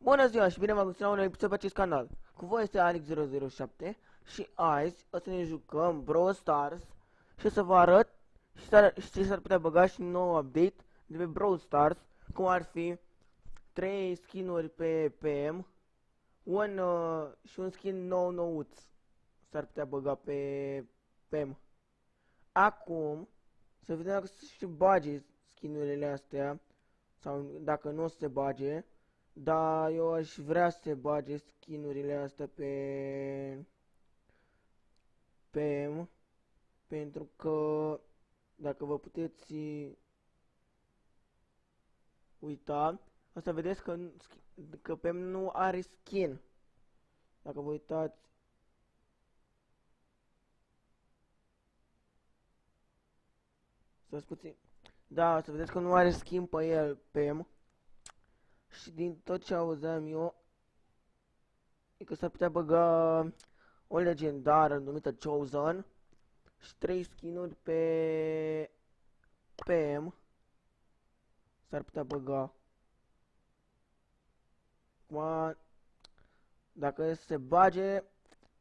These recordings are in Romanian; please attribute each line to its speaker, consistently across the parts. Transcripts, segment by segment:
Speaker 1: Bună ziua și bine v-am găsit la un episod pe acest canal. Cu voi este Alex007 și azi o să ne jucăm Brawl Stars și o să vă arăt și s-ar putea băga și un nou update de pe Brawl Stars, cum ar fi 3 skinuri pe PM, și un skin nou nouț s-ar putea băga pe PM. Acum, să vedem dacă se bage skinurile astea sau dacă nu o să se bage. Da, eu aș vrea să se bage skinurile astea pe M, pentru că dacă vă puteți uita, o să vedeți că pe M nu are skin. Dacă vă uitați, să puțin. Da, o să vedeți că nu are skin pe el, pe M. Și din tot ce auzeam eu, e că s-ar putea băga o legendară numită Chosen și 3 skinuri pe PM s-ar putea băga. Acum, dacă se bage,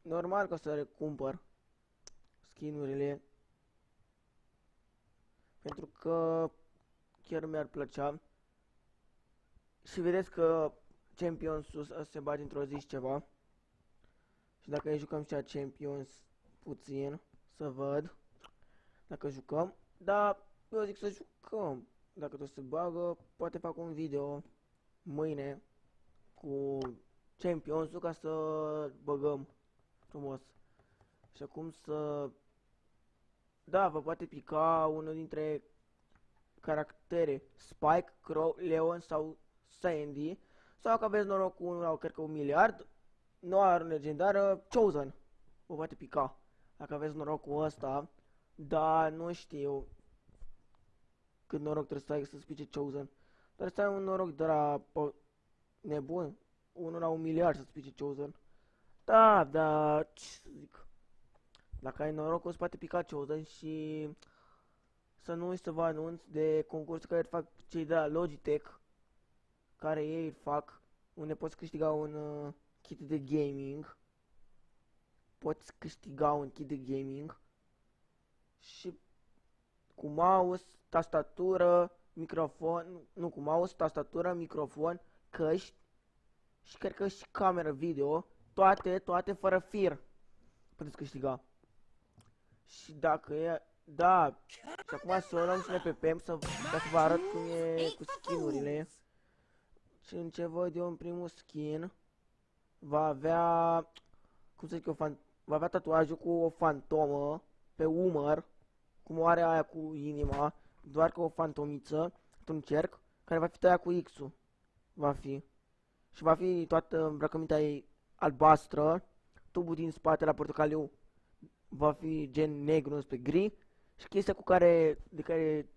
Speaker 1: normal că o să le cumpăr skinurile, pentru că chiar mi-ar plăcea. Și vedeți că Champions o să se bage într-o zi și ceva. Și dacă ne jucăm și Champions puțin, să văd dacă jucăm. Dar eu zic să jucăm. Dacă tot se bagă, poate fac un video mâine cu Champions-ul ca să băgăm frumos. Și acum să... Da, vă poate pica unul dintre caractere: Spike, Crow, Leon sau Sandy. Sau dacă aveți noroc cu unul sau cred că 1 miliard, nu are legendară, Chosen. Vă poate pica dacă aveți noroc cu ăsta. Dar nu știu cât noroc trebuie să ai să-ți pice Chosen. Dar să ai un noroc de la nebun, 1 la 1 miliard să-ți pice Chosen. Da, ce să zic. Dacă ai noroc o să poate pica Chosen. Și să nu uiți să vă anunț de concursul care îl fac cei de la Logitech, care ei îl fac, unde poți câștiga un kit de gaming. Poți câștiga un kit de gaming și cu mouse, tastatură, microfon, nu, cu mouse, tastatură, microfon, căști și cred că și cameră video, toate fără fir puteți câștiga. Și dacă e, da, și acum să o luăm și pe PM ca să vă arăt cum e cu skinurile. Și în ce văd eu, în primul skin va avea, cum să zic eu, va avea tatuajul cu o fantomă pe umăr, cum o are aia cu inima, doar că o fantomiță, un cerc, care va fi tăiat cu X-ul. Va fi. Și va fi toată îmbrăcămintea ei albastră, tubul din spate la portocaliu va fi gen negru spre gri și chestia de care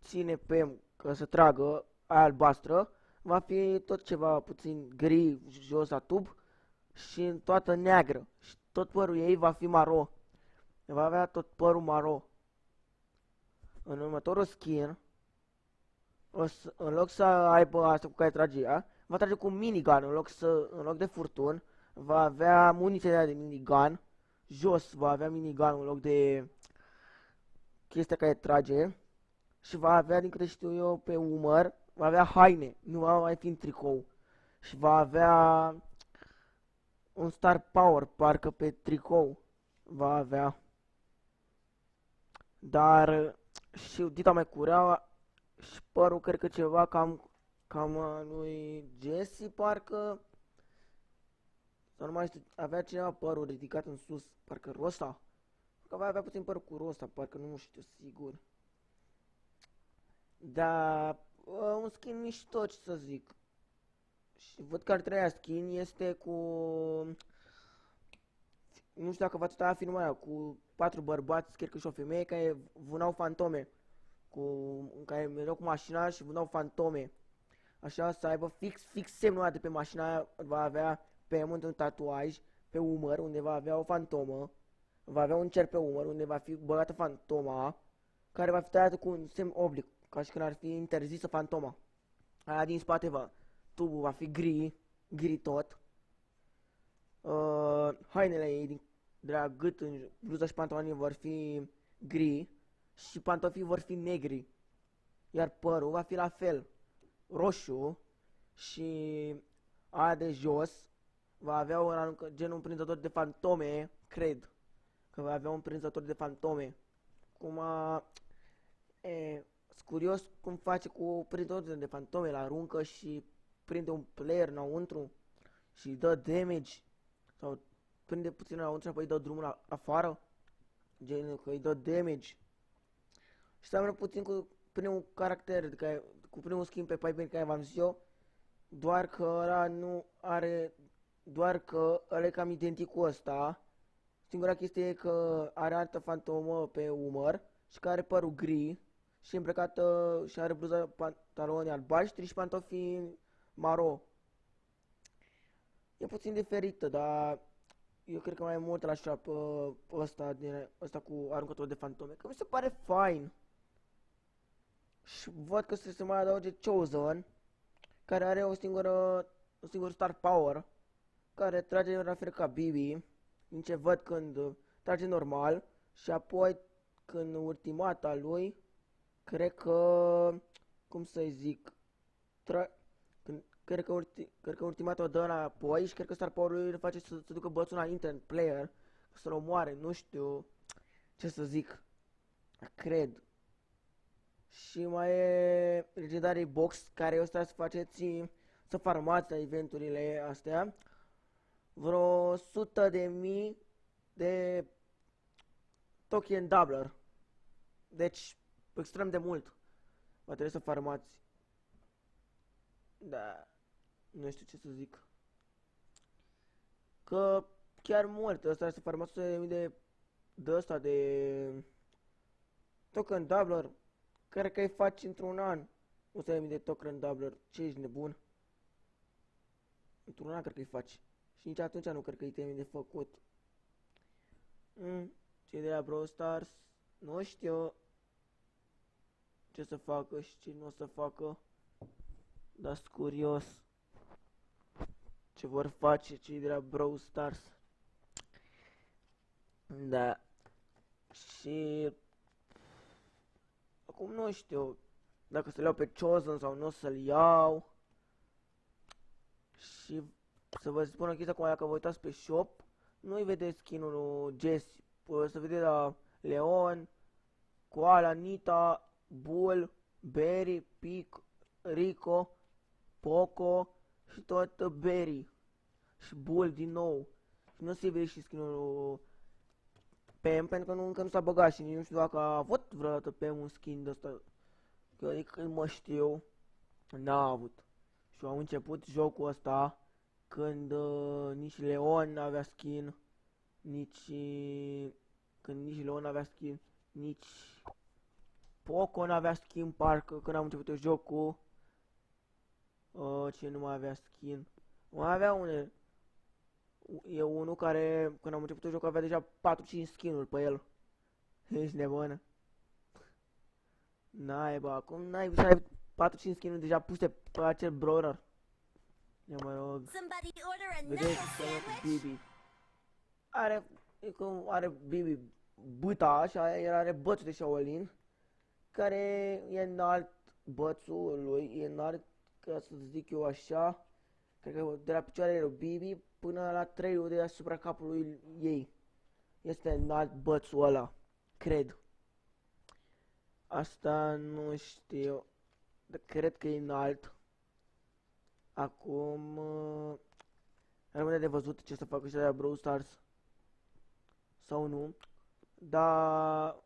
Speaker 1: ține pe că să tragă, aia albastră, va fi tot ceva puțin gri jos la tub și toată neagră. Și tot părul ei va fi maro. Va avea tot părul maro. În următorul skin, în loc să aibă asta cu care trage ea, va trage cu minigun. În loc de furtun, va avea muniția de minigun. Jos va avea minigun în loc de chestia care trage. Și va avea, din câte știu eu, pe umăr, va avea haine, nu va mai fi în tricou. Și va avea un star power, parcă pe tricou va avea. Dar și dita mai cureaua și părul cred că ceva cam a lui Jesse, parcă. Sau nu mai știu, avea cineva părul ridicat în sus, parcă Rosa. Că va avea puțin păr cu Rosa, parcă nu știu sigur. Da, un skin mișto, ce să zic. Și văd că al treia skin este cu... Nu știu dacă v-ați uitat la filmul aia, cu 4 bărbați, cred că și o femeie, care vânau fantome. În care mereu cu mașina și vânau fantome. Așa să aibă fix semnul ăla de pe mașina aia, va avea pe un tatuaj pe umăr, unde va avea o fantomă. Va avea un cer pe umăr, unde va fi băgată fantoma, care va fi tăiată cu un semn oblic, ca și când ar fi interzisă fantoma. Aia din spate tubul va fi gri gri tot. Hainele ei de la gât în bluza și pantalonii vor fi gri și pantofii vor fi negri. Iar părul va fi la fel, roșu și aia de jos va avea gen un prinzător de fantome, cred că va avea un prinzător de fantome. Sunt curios cum face cu prinzătorul de fantome, la aruncă și prinde un player înăuntru și dă damage sau prinde puțin înăuntru și apoi dă drumul afară, gen că îi dă damage. Și seamănă puțin cu primul caracter, cu primul skin pe Piper care v-am zis eu, doar că ăla nu are, doar că ăla e cam identic cu ăsta. Singura chestie e că are altă fantomă pe umăr și că are părul gri și e îmbrăcată și are bluza, pantaloni albaștri și pantofii maro. E puțin diferită, dar eu cred că mai mult la așa pe ăsta cu aruncător de fantome, că mi se pare fain. Și văd că se mai adauge Chosen, care are un singur star power, care trage la fel ca Bibi, din ce văd când trage normal, și apoi când ultimata lui, cred că, cum să-i zic, cred că ultimata o dă înapoi și cred că star power-ul lui îl face să ducă bățul înainte în player, să-l omoare, nu știu ce să zic, cred. Și mai e Legendary Box, care o să faceți, să farmați la eventurile astea, vreo 100.000 de token doubler. Deci, extrem de mult. Va trebui să farmați. Da, nu știu ce să zic. Că chiar mult, ăsta să farmați 100.000 de ăsta de token doubler. Cred că îi faci într-un an 100.000 de token doubler. Ce ești nebun? Într-un an cred că îi faci. Și nici atunci nu cred că îi temi de făcut. Cei de la Brawl Stars nu știu ce să facă și ce nu o să facă. Dar sunt curios ce vor face cei de la Brawl Stars. Da. Și acum nu știu dacă să-l iau pe Chosen sau nu o să-l iau. Și să vă spun o chestie, acum dacă vă uitați pe shop, nu-i vedeți skin-ul lui Jesse. Să vedeți la Leon, Koala, Nita, Bull, Berry, Pic, Rico, Poco și tot Berry. Și Bull din nou. Și nu se vede și skin-ul lui Pam, pentru că încă nu s-a băgat și nu știu dacă a avut vreodată Pam un skin de ăsta. Că de când mă știu, n-a avut. Și am început jocul ăsta când nici Leon n-avea skin, nici Leon n-avea skin, nici Poco n-avea skin, parcă când am început eu jocul. Ce nu mai avea skin? Mai avea e unul care când am început eu jocul avea deja 4-5 skin-uri pe el. Ești nebună? N-ai, bă, acum n-ai să ai 4-5 skin-uri deja puse pe acel brawler. Ia mă rog. Vedeți că Bibi are Bibi băta și el are bățul de Shaolin, care e înalt, bățul lui e înalt, ca să zic eu așa, cred că de la picioarele lui Bibi până la 3 deasupra capului ei. Este înalt bățul ăla, cred. Asta nu știu, dar cred că e înalt. Acum rămâne de văzut ce să facă ăștia de la Brawl Stars sau nu. Dar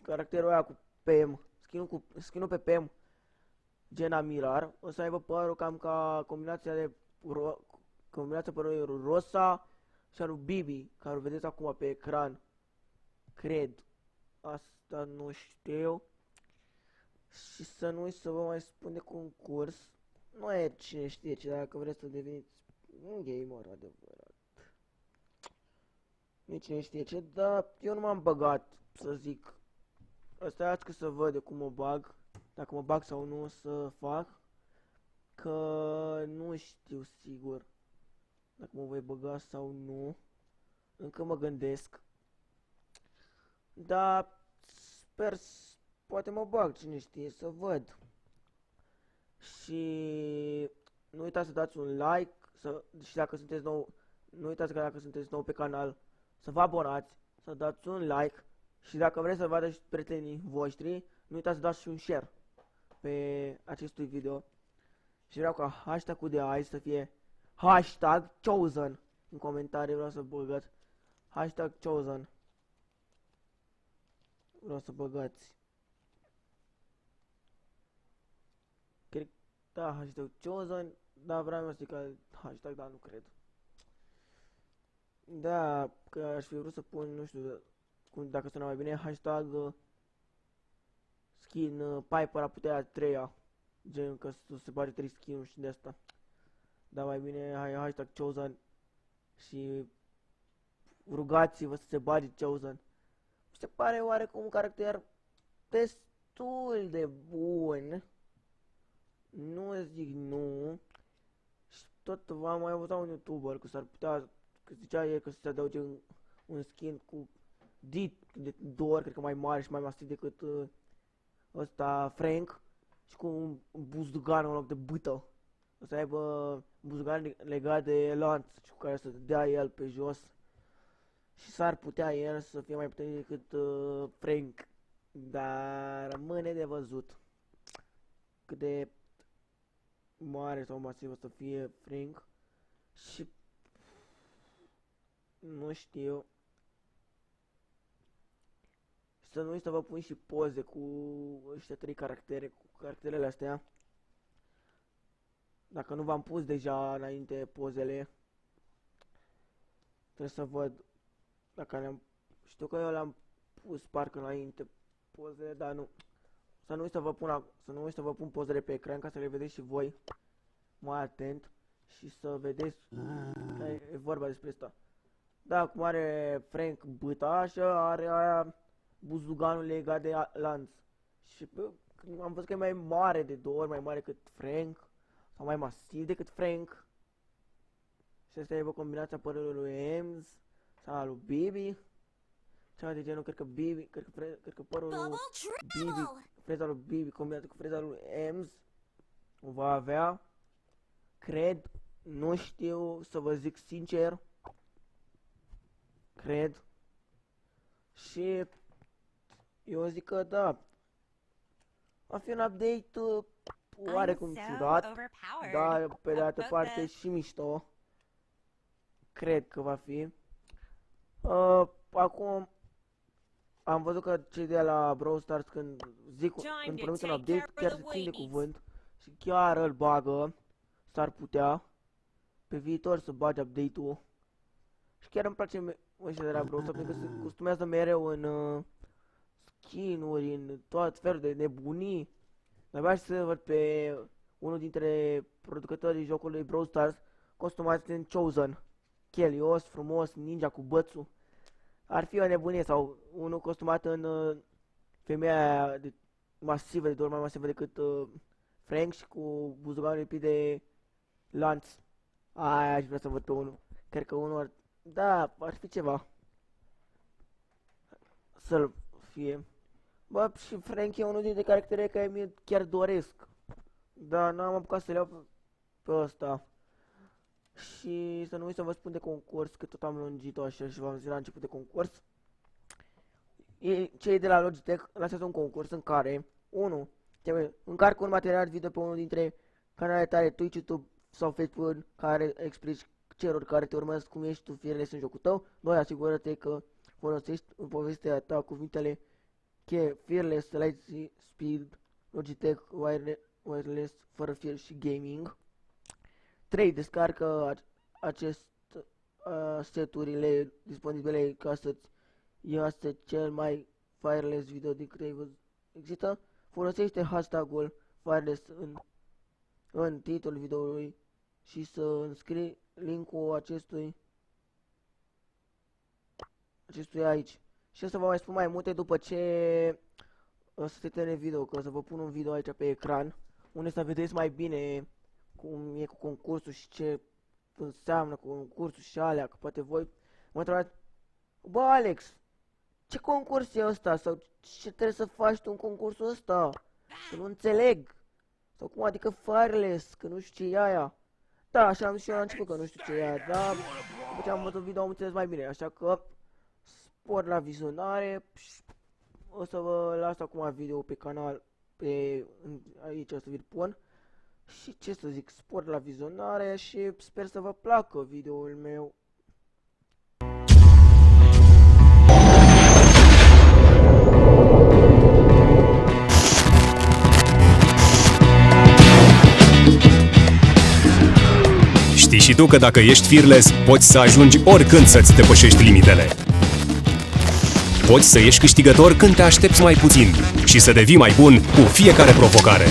Speaker 1: caracterul ăla cu Pam, skin-ul pe Pam, Gena Mirar, o să aibă părul cam ca combinația părului Rosa și al lui Bibi, care o vedeți acum pe ecran. Cred. Asta nu știu. Și să nu uit să vă mai spun de concurs. Nu e cine știe ce, dacă vreți să deveniți un gamer adevărat. Nici cine știe ce, dar eu nu m-am băgat, să zic. Asta e că să văd de cum mă bag, dacă mă bag sau nu să fac. că nu știu sigur dacă mă voi băga sau nu. Încă mă gândesc. Dar sper, poate mă bag, cine știe, să văd. Și nu uitați să dați un like, și dacă sunteți nou, nu uitați că dacă sunteți nou pe canal, să vă abonați, să dați un like. Și dacă vreți să vadă și prietenii voștri, nu uitați să dați și un share pe acestui video. Și vreau ca hashtag-ul de azi să fie hashtag chosen. În comentarii vreau să băgați hashtag chosen. Vreau să băgați. Cred, da, hashtag chosen. Da, vreau să zic că hashtag, dar nu cred. Da, că aș fi vrut să pun, nu știu dacă sună mai bine, hashtag skin Piper a putea 3-a. Gen că se bage 3 skin-uri și de asta. Dar mai bine hashtag chosen. Și rugați-vă să se bage chosen. Mi se pare oarecum un caracter destul de bun. Nu zic nu. Și tot v-am mai văzut un youtuber că s-ar putea, că zicea el că se adauge un skin cu de 2 ori, cred că mai mare și mai masiv decât ăsta Frank. Și cu un buzdugan în loc de bâtă. O să aibă buzdugan legat de lanț și cu care să dea el pe jos. Și s-ar putea el să fie mai puternic decât Frank. Dar rămâne de văzut cât de mare sau masiv o să fie Frank. Și nu știu. Să nu uit să vă pun și poze cu ăștia 3 caractere, cu caracterele astea. Dacă nu v-am pus deja înainte pozele, trebuie să văd dacă le-am... Știu că eu le-am pus parcă înainte pozele, dar nu. Să nu uit să vă pun pozele pe ecran ca să le vedeți și voi mai atent și să vedeți că e vorba despre asta. Da, cum are Frank băta, așa are aia buzduganul legat de lanț. Și am văzut că e mai mare de 2 ori mai mare decât Frank. Sau mai masiv decât Frank. Și asta e o combinație a părului lui Ems sau a lui Bibi. Ceva de genul, cred că părul lui Bibi, freza lui Bibi combinată cu freza lui Ems o va avea. Cred, nu știu, să vă zic sincer. Cred. Și eu zic că da. Va fi un update oarecum ciudat, dar pe de altă parte și mișto. Cred că va fi. Acum am văzut că cei de la Brawl Stars când promit un update chiar se țin de cuvânt și chiar îl bagă. S-ar putea pe viitor să bage update-ul. Și chiar îmi place ăștia de la Brawl Stars pentru că se costumează mereu în skin-uri, în tot felul de nebunii. Abia și să văd pe unul dintre producătorii jocului Brawl Stars costumat în Chosen. Chelios, frumos, ninja cu bățul. Ar fi o nebunie, sau unul costumat în femeia aia masivă, de 2 ori mai masivă decât Frank și cu buzduganul lipit de lanț. Aia aș vrea să văd pe unul. Cred că unul ar... Da, ar fi ceva să-l fie. Bă, și Frank e unul dintre caractere care mi chiar doresc. Dar n-am apucat să le iau pe ăsta. Și să nu uit să vă spun de concurs, că tot am lungit-o așa și v-am zis la început de concurs. Cei de la Logitech lansează un concurs în care 1. Încarcă un material video pe unul dintre canalele tale Twitch, YouTube sau Facebook care explici celor care te urmăresc cum ești tu fearless în jocul tău. 2. Asigură-te că folosești în povestea ta cuvintele cheie Fearless, Light Speed, Logitech, Wireless, fără fir și Gaming. 3. Descarcă seturile disponibile ca să-ți iasă cel mai wireless video de câte ai văzut. Există? Folosește hashtag-ul wireless în titlul videoului și să înscrii link-ul acestui aici. Și o să vă mai spun mai multe după ce o să se termine video, că o să vă pun un video aici pe ecran unde să vedeți mai bine cum e cu concursul și ce înseamnă cu concursul și alea, că poate voi mă întrebați, bă, Alex, ce concurs e ăsta? Sau ce trebuie să faci tu în concursul ăsta? Că nu înțeleg. Sau cum adică Fireless, că nu știu ce e aia. Da, așa am zis și eu la început că nu știu ce e aia, dar după ce am văzut video am înțeles mai bine, așa că spor la vizionare. O să vă las acum video pe canal, aici o să vi-l pun. Și ce să zic, spor la vizionare și sper să vă placă videoul meu.
Speaker 2: Știi și tu că dacă ești fearless, poți să ajungi oricând să-ți depășești limitele. Poți să ieși câștigător când te aștepți mai puțin și să devii mai bun cu fiecare provocare.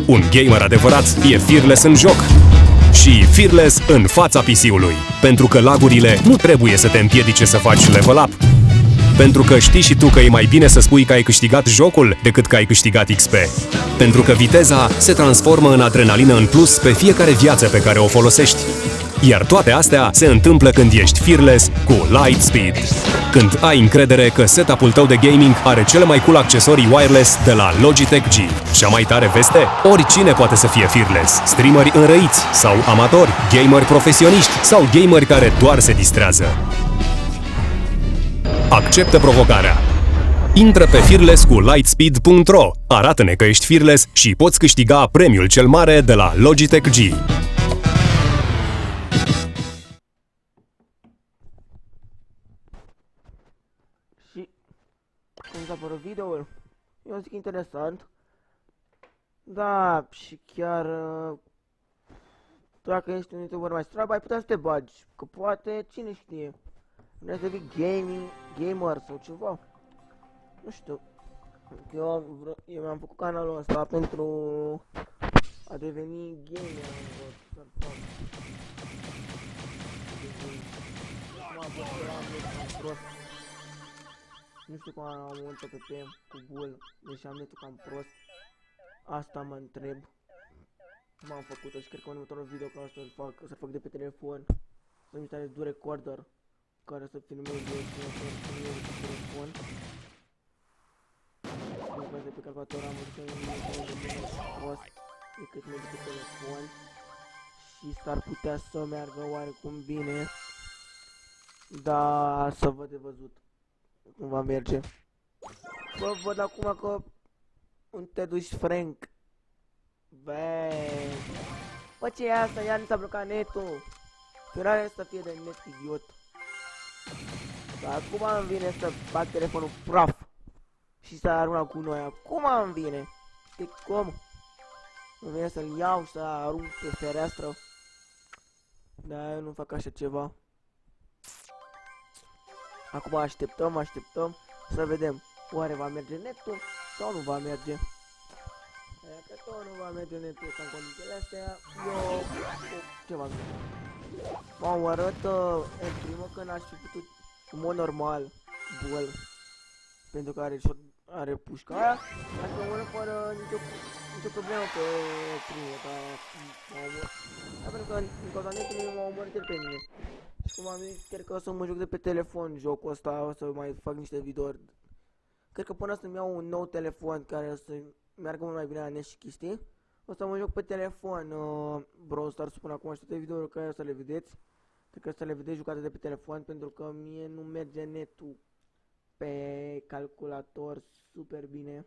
Speaker 2: Un gamer adevărat e fearless în joc și fearless în fața PC-ului, pentru că lagurile nu trebuie să te împiedice să faci level up. Pentru că știi și tu că e mai bine să spui că ai câștigat jocul decât că ai câștigat XP. Pentru că viteza se transformă în adrenalină în plus pe fiecare viață pe care o folosești. Iar toate astea se întâmplă când ești fearless cu Lightspeed. Când ai încredere că setup-ul tău de gaming are cele mai cool accesorii wireless de la Logitech G. Cea mai tare veste? Oricine poate să fie fearless. Streameri înrăiți sau amatori, gameri profesioniști sau gameri care doar se distrează. Acceptă provocarea! Intră pe fearlessculightspeed.ro, arată-ne că ești fearless și poți câștiga premiul cel mare de la Logitech G.
Speaker 1: Și cum s-a părut videoul? Eu zic interesant. Da, și chiar dacă ești un youtuber mai slab, ai putea să te bagi. Că poate, cine știe, vrei să devii gamer sau ceva. Nu știu. Eu mi-am făcut canalul ăsta pentru a deveni gamer. Nu știu cum am avut pe cu Google, deși am netul cam prost. Asta mă întreb. Cum am făcut-o și cred că în următorul video că o să fac de pe telefon. Să-mi instalez du recorder care să filmeze și să filmeze pe telefon. Nu de pe calculator am văzut că nu e prost decât merge pe telefon. Și s-ar putea să meargă oarecum bine. Dar să văd de văzut cum va merge. Bă, văd acum că un te duci Frank. Băi, bă, ce e asta? Iar nu s-a blocat netul. Finale să fie de net idiot. Dar acum îmi vine să bag telefonul praf și să arunc la gunoaia. Cum îmi vine? Știi cum? Îmi vine să-l iau și să arunc pe fereastră. Dar eu nu fac așa ceva. Acum așteptăm să vedem. Oare va merge netul sau nu va merge? Dacă tot nu va merge netul ca în condițiile astea, eu ce v-am zis? M-am arăt în primă că n-aș fi putut în mod normal duel, pentru că are pușca aia, aș fi omorât fără nicio problemă pe primul, dar pentru că în cauza netului m-a omorât el pe mine. Și cum am zis, cred că o să mă joc de pe telefon jocul ăsta, o să mai fac niște videouri. Cred că până să-mi iau un nou telefon care o să meargă mult mai bine la net și chestii, o să mă joc pe telefon Brawl Stars până acum și toate videourile care o să le vedeți. Cred că o să le vedeți jucate de pe telefon pentru că mie nu merge netul pe calculator super bine.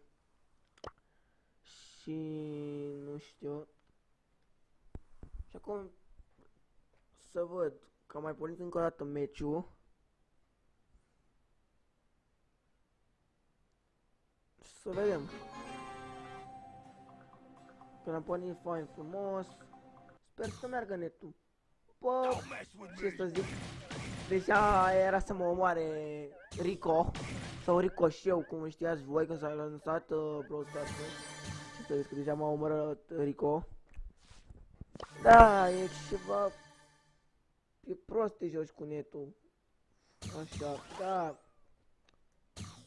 Speaker 1: Și nu știu. Și acum să văd că am mai pornit încă o dată meciul. Să vedem. Că l-am pornit fain frumos. Sper să meargă netul. Bă, ce să zic. Deja era să mă omoare Rico. Sau Ricoșeu, cum știați voi când s-a lansat Brawl Stars. Ce să zic, că deja m-a omorât Rico. Da, e ceva. E prost te joci cu netul. Așa, da.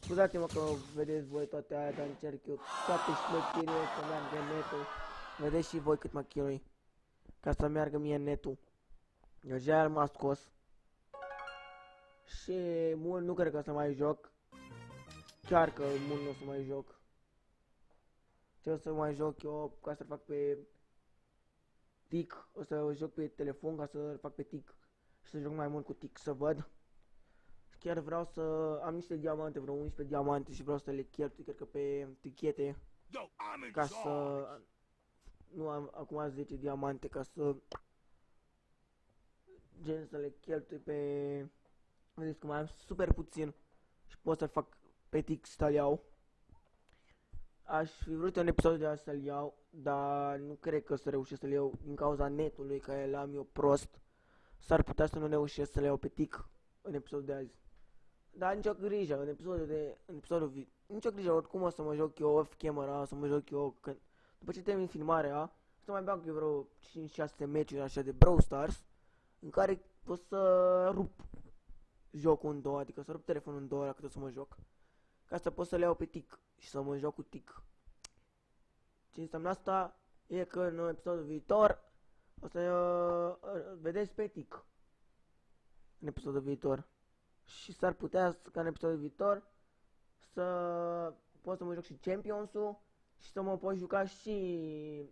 Speaker 1: Scuzați-mă că vedeți voi toate aia, dar încerc eu toate șmecherile să meargă netul. Vedeți și voi cât mă chinui. ca să meargă mie netul. Deja m-a scos. Și mult nu cred că o să mai joc. Chiar că mult nu o să mai joc. Ce o să mai joc eu ca să-l fac pe tic. O să joc pe telefon ca să-l fac pe tic. Și să joc mai mult cu tic să văd. Chiar vreau să am niște diamante, vreo 11 diamante și vreau să le cheltui, cred că pe tichete. Ca să... Nu am acum 10 diamante ca să... Gen să le cheltui pe... Vedeți că mai am super puțin și pot să-l fac pe tic să-l iau. Aș fi vrut un episod de azi să-l iau, dar nu cred că o să reușesc să-l iau din cauza netului care l-am eu prost. S-ar putea să nu reușesc să le iau pe tic în episodul de azi. Dar nicio grijă, în episodul nicio grijă, oricum o să mă joc eu off camera, o să mă joc eu când... După ce termin filmarea, să mai bag eu vreo 5-6 meciuri așa de Brawl Stars, în care o să rup jocul în două, adică să rup telefonul în două ori cât o să mă joc. Ca să pot să le iau pe tic și să mă joc cu tic. Ce înseamnă asta e că în episodul viitor o să vedeți pe tic. În episodul viitor. Și s-ar putea ca în episodul viitor să pot să mă joc și Champions-ul și să mă pot juca și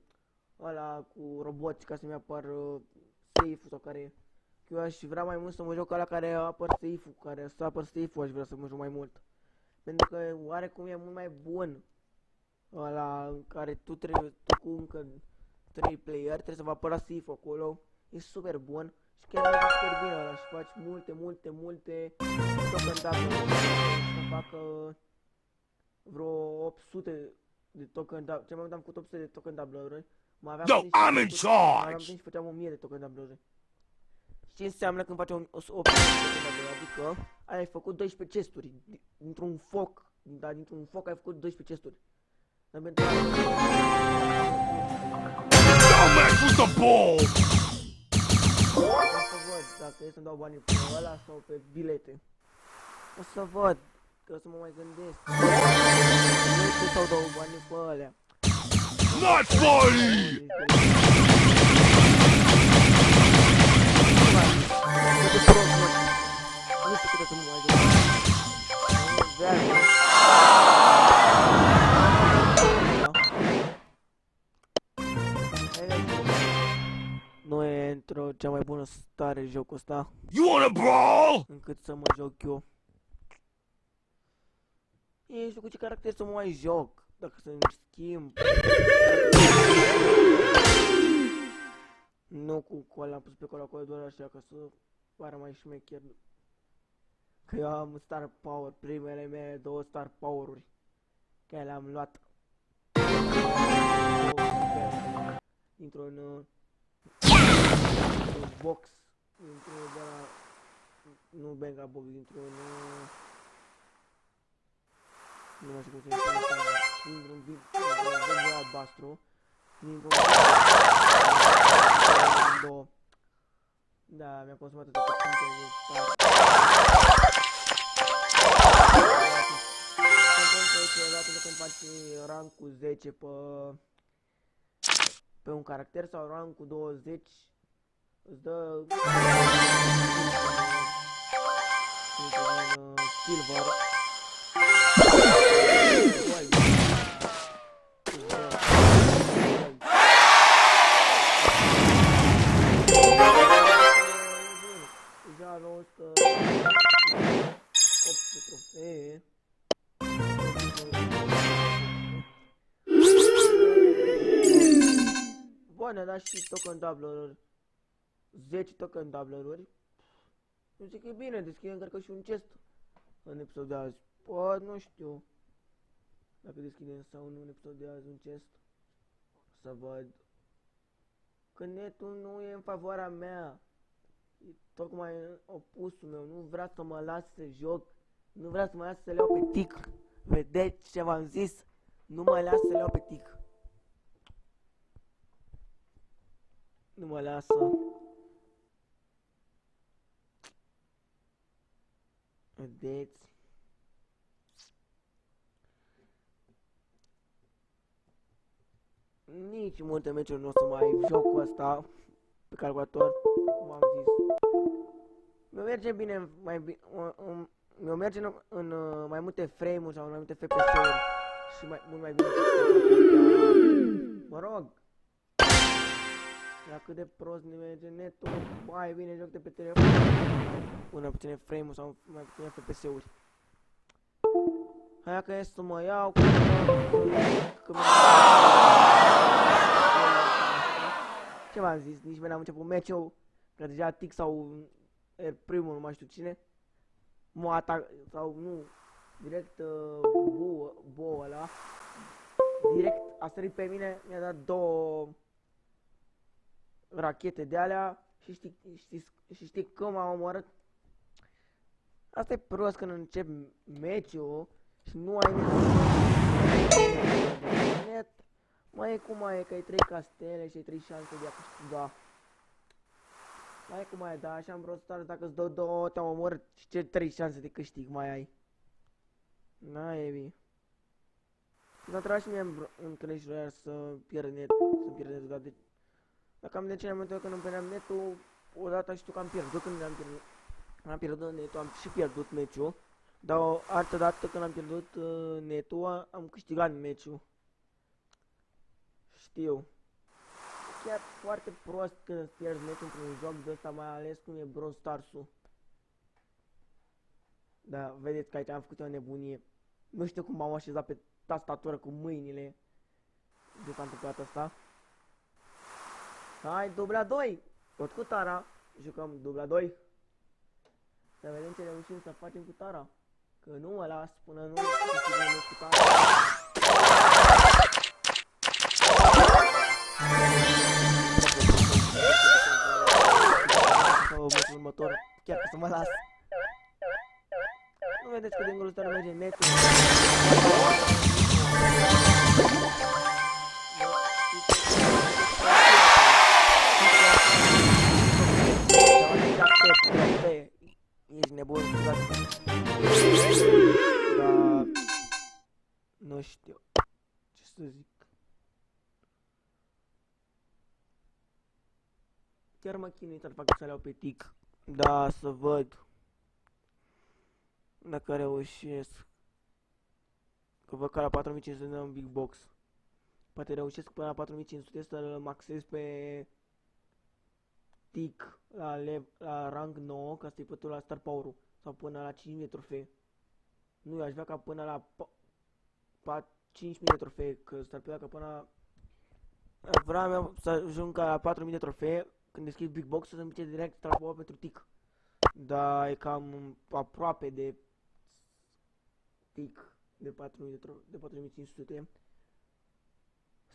Speaker 1: ăla cu roboți ca să-mi apar safe-ul sau care... Eu aș vrea mai mult să mă joc ăla care apăr safe-ul, care să apăr safe-ul aș vrea să mă joc mai mult. Pentru că oarecum e mult mai bun ăla în care tu cu încă 3 player trebuie să vă apăra safe-ul acolo. E super bun și chiar merge super bine ăla și faci multe token double să facă vreo 800 de token double. Cel mai mult am făcut 800 de token double-uri. Mai aveam timp și făceam 1000 de token double-uri. Ce înseamnă când faci 800 de token double, adică ai făcut 12 chesturi dintr-un foc, dar dintr-un foc ai făcut 12 chesturi. Dar pentru că o să văd dacă e să-mi dau banii pe ăla sau pe bilete. O să văd, că o să mă mai gândesc. Nu sau dau banii pe alea.
Speaker 3: Not funny!
Speaker 1: Nu știu cât o să mă mai gândesc. Nu e într-o cea mai bună stare jocul ăsta
Speaker 3: You wanna brawl?
Speaker 1: încât să mă joc eu. Nu știu cu ce caracter să mă mai joc, dacă să-mi schimb. Nu cu ăla, am pus pe acolo doar așa ca să pară mai șmecher. Că eu am Star Power, primele mele 2 Star Power-uri care le-am luat dintr-un box, dintr-un de la, nu Benga Box, dintr-un nu mai știu cum se numește, dintr-un big albastru, dintr-un da, mi-a consumat toate punctele de Star. Atunci când faci rank cu 10 pe un caracter sau rank cu 20 îți dă silver. Deja avem 8 trofee. Bă, ne-a dat și token double-uri. 10 token double-uri. Eu zic că e bine, deschidem cred că și un chest în episodul de azi. Bă, nu știu dacă deschidem sau nu în episodul de azi un chest. Să văd. Că netul nu e în favoarea mea. E tocmai opusul meu. Nu vrea să mă las să joc. Nu vrea să mă las să le iau pe tic. Vedeți ce v-am zis? Nu mă las să le iau pe tic. Nu mă lasă. Vedeți? Nici multe meciuri nu o să mai joc cu asta. calculator, cum am zis. Mi-o merge bine, mi-o merge în mai multe frame-uri sau în mai multe FPS-uri și mult mai bine. Mă rog, la cât de prost ne merge netul, mai bine joc de pe telefon, până puține frame-uri sau mai puține FPS-uri. Hai că e să mă iau, ce v-am zis, nici n-am început meciul, că deja Tic sau primul, nu mai știu cine, m-a atacat, sau nu, direct Bo ăla, direct a sărit pe mine, mi-a dat 2 rachete de alea și știi că m-a omorât. Asta e prost când încep meciul și nu ai net. Mai e cum mai e, că ai 3 castele și ai 3 șanse de a câștiga. Mai e cum mai e, da, așa în Brawl Stars, dacă îți dau 2, te-am omorât și ce 3 șanse de câștig mai ai. Naibii. Mi-a trebuit și mie în Clash Royale să pierd netul, dar dacă am de ce momentul când îmi pierdeam netul, odată știu că am pierdut, când am pierdut netul, am și pierdut meciul, dar o altă dată când am pierdut netul, am câștigat meciul. Știu. Chiar foarte prost când îți pierzi meciul într-un joc de ăsta, mai ales cum e Brawl Stars-ul. Da, vedeți că aici am făcut o nebunie. Nu știu cum m-am așezat pe tastatură cu mâinile. De s-a întâmplat asta. Hai, dubla 2! Tot cu Tara. Jucăm dubla 2. Să vedem ce reușim să facem cu Tara. Că nu mă las până nu câștigăm cu Tara. Sau următor, chiar că să mă las. Nu vedeți cât de îngrozitor merge netul. Ești nebun, dar nu știu ce să zic. Chiar mă chinui să fac să le iau pe Tic, da, să văd dacă reușesc. Că văd că la 4500 dăm Big Box. Poate reușesc până la 4500 să-l maxez pe Tic la rang 9, ca să-i pătul la Star Power-ul. Sau până la 5000 de trofee. Nu, eu aș vrea ca până la 5000 de trofee, că s-ar putea ca până la... Vreau să ajung ca la 4000 de trofee, când deschid Big Box, să-mi pice direct Star Power pentru Tic. Dar e cam aproape de Tic, de 4500.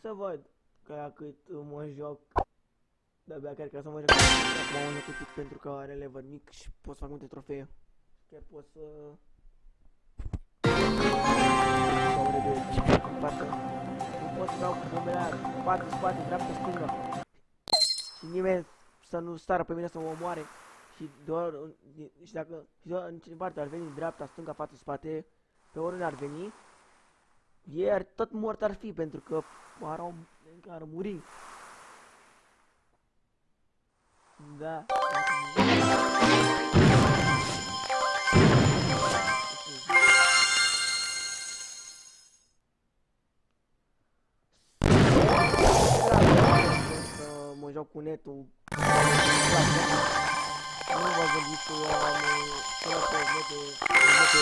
Speaker 1: Să văd că la cât mă joc. De-abia cred că să mă joc. Acum mă joc cu Tic pentru că are level mic și pot să fac multe trofee. Chiar pot să... Nu pot să dau bombele alea, spate, dreapta, stânga. Și nimeni să nu stară pe mine să mă omoare. Și dacă în ce parte ar veni, dreapta, stânga, față, spate, pe oriunde ar veni, iar tot mort ar fi, pentru că ar muri. Da. Mă joc cu netul. Nu vă gândiți că eu am până pe nete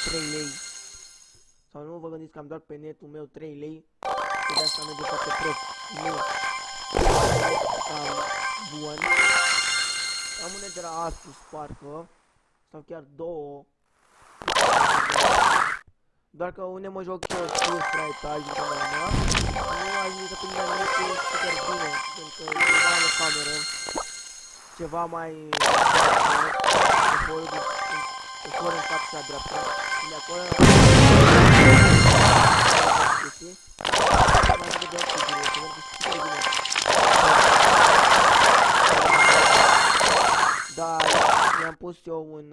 Speaker 1: 3 lei. Sau nu vă gândiți că am doar pe netul meu 3 lei. Că de asta merge foarte prost. Nu. Bun. Am un de la Asus, parcă. Sau chiar 2. Doar că unde mă joc eu cu Sprite-ul din camera mea, nu aș zice că prinde netul super bine, pentru că e ceva în cameră, ceva mai ușor în fața și-a dreapta, și de acolo mai să vedea cu bine, să merge super bine. Dar mi-am pus eu un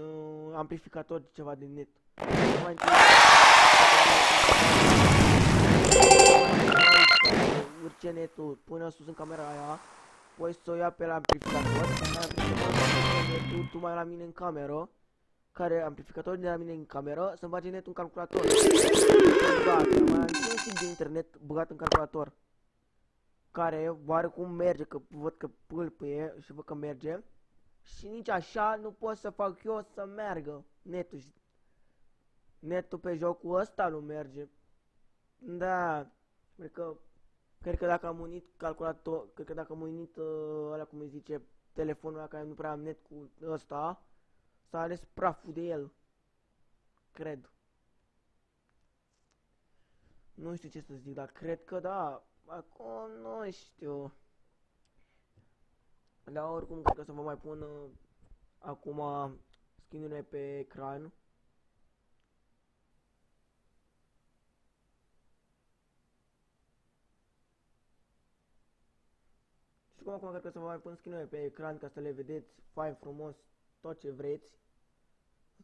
Speaker 1: amplificator de ceva de net. Urce netul până sus în camera aia poți să o ia pe la amplificator, amplificatorul tu mai la mine în cameră, care amplificatorul de la mine în cameră, să-mi bage netul în calculator. Am mai un tip de internet băgat în calculator, care oarecum merge, că văd că pâlpâie și văd că merge. Și nici așa nu pot să fac eu să meargă netul. Netul pe jocul ăsta nu merge. Da, cred că dacă am unit calculator, cred că dacă am unit ăla cum îi zice, telefonul ăla care nu prea am net cu ăsta, s-a ales praful de el. Cred. Nu știu ce să zic, dar cred că da. Acum nu știu. Dar oricum cred că să vă mai pun acum skin-urile pe ecran. Și cum acum cred că să vă mai pun skin-urile pe ecran ca să le vedeți fain frumos tot ce vreți.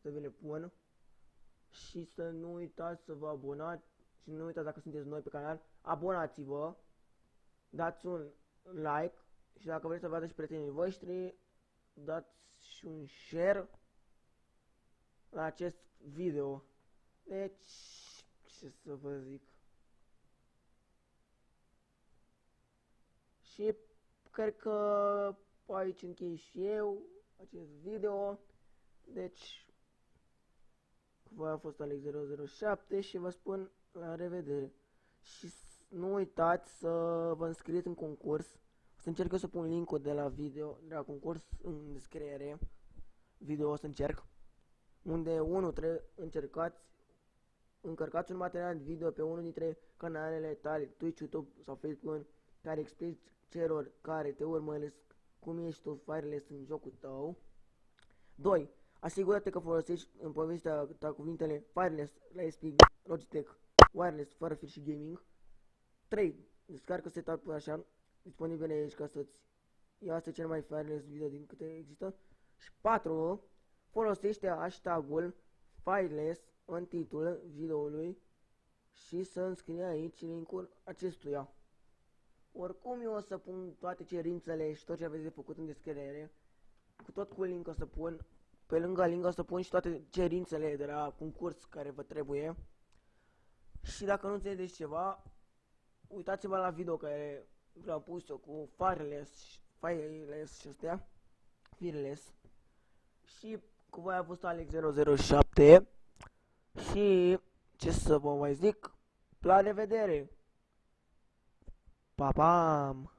Speaker 1: Să vi le pun. Și să nu uitați să vă abonați. Și nu uitați dacă sunteți noi pe canal, abonați-vă. Dați un like. Și dacă vreți să vadă și prietenii voștri, dați și un share la acest video. Deci, ce să vă zic. Și cred că aici închei și eu acest video. Deci, cu voi a fost Alex007 și vă spun la revedere. Și nu uitați să vă înscrieți în concurs. O să încerc eu să pun link-ul de la video, de la concurs în descriere. Video o să încerc. Unde unul trebuie încărcați un material video pe unul dintre canalele tale, Twitch, YouTube sau Facebook, în care explici celor care te urmăresc cum ești tu wireless în jocul tău. 2. Asigură-te că folosești în povestea ta cuvintele wireless, Lightspeed, Logitech, wireless, fără fir și gaming. 3. Descarcă setup-ul așa, disponibile aici ca să-ți ia asta cel mai wireless video din câte există. Și 4. Folosește hashtag-ul wireless în titlul videoului și să înscrie aici link-ul acestuia. Oricum eu o să pun toate cerințele și tot ce aveți de făcut în descriere. Cu link o să pun, pe lângă link o să pun și toate cerințele de la concurs care vă trebuie. Și dacă nu înțelegeți ceva, uitați-vă la video care v-am pus eu cu wireless și astea, wireless. Și cu voi a fost Alex007 și ce să vă mai zic, la revedere! Pa, pam!